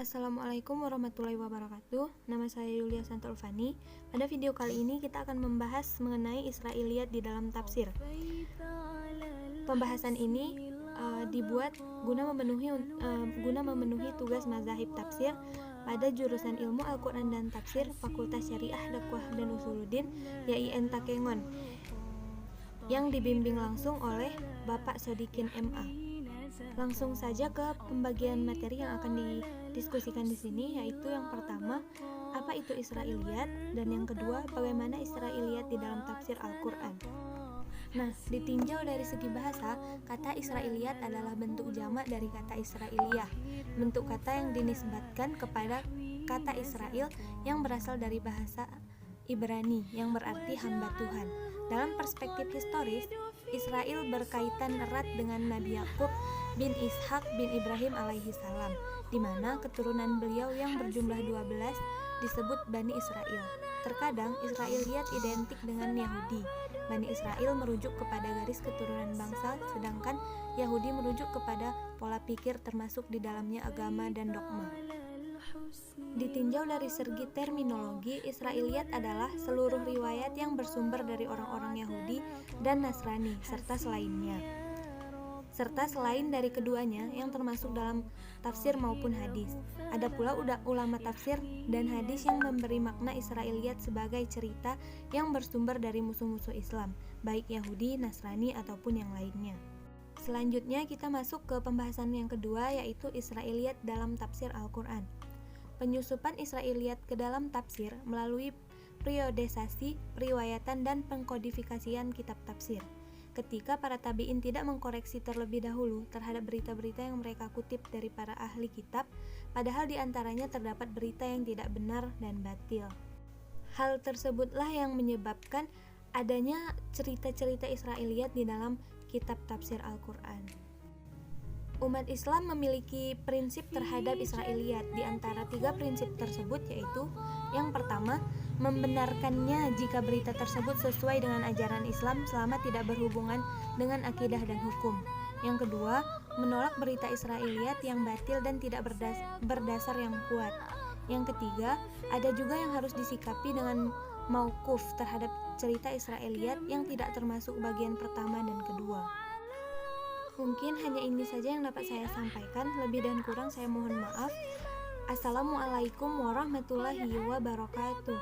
Assalamualaikum warahmatullahi wabarakatuh. Nama saya Yulia Santoulfani. Pada video kali ini kita akan membahas mengenai Israiliyat di dalam tafsir. Pembahasan ini dibuat guna memenuhi tugas mazahib tafsir pada jurusan Ilmu Al-Quran dan Tafsir Fakultas Syariah Dakwah dan Usuluddin YIN Takengon yang dibimbing langsung oleh Bapak Sodikin MA. Langsung saja ke pembagian materi yang akan didiskusikan di sini, yaitu yang pertama, apa itu Israiliyat, dan yang kedua, bagaimana Israiliyat di dalam tafsir Al-Quran. Nah, ditinjau dari segi bahasa, kata Israiliyat adalah bentuk jamak dari kata Israiliyah, bentuk kata yang dinisbatkan kepada kata Israel yang berasal dari bahasa Ibrani yang berarti hamba Tuhan. Dalam perspektif historis, Israel berkaitan erat dengan Nabi Yakub bin Ishak bin Ibrahim alaihi salam, di mana keturunan beliau yang berjumlah 12 disebut Bani Israel. Terkadang Israiliyat identik dengan Yahudi. Bani Israel merujuk kepada garis keturunan bangsa, sedangkan Yahudi merujuk kepada pola pikir termasuk di dalamnya agama dan dogma. Ditinjau dari segi terminologi, Israiliyat adalah seluruh riwayat yang bersumber dari orang-orang Yahudi dan Nasrani serta selain dari keduanya yang termasuk dalam tafsir maupun hadis. Ada pula ulama tafsir dan hadis yang memberi makna Israiliyat sebagai cerita yang bersumber dari musuh-musuh Islam, baik Yahudi, Nasrani ataupun yang lainnya. Selanjutnya kita masuk ke pembahasan yang kedua, yaitu Israiliyat dalam tafsir Al-Quran. Penyusupan Israiliyat ke dalam tafsir melalui periodisasi, periwayatan, dan pengkodifikasian kitab tafsir. Ketika para tabi'in tidak mengkoreksi terlebih dahulu terhadap berita-berita yang mereka kutip dari para ahli kitab, padahal di antaranya terdapat berita yang tidak benar dan batil. Hal tersebutlah yang menyebabkan adanya cerita-cerita Israiliyat di dalam kitab tafsir Al-Quran. Umat Islam memiliki prinsip terhadap Israiliyat. Di antara 3 prinsip tersebut yaitu: yang pertama, membenarkannya jika berita tersebut sesuai dengan ajaran Islam selama tidak berhubungan dengan akidah dan hukum. Yang kedua, menolak berita Israiliyat yang batil dan tidak berdasar yang kuat. Yang ketiga, ada juga yang harus disikapi dengan mauquf terhadap cerita Israiliyat yang tidak termasuk bagian pertama dan kedua. Mungkin hanya ini saja yang dapat saya sampaikan. Lebih dan kurang saya mohon maaf. Assalamualaikum warahmatullahi wabarakatuh.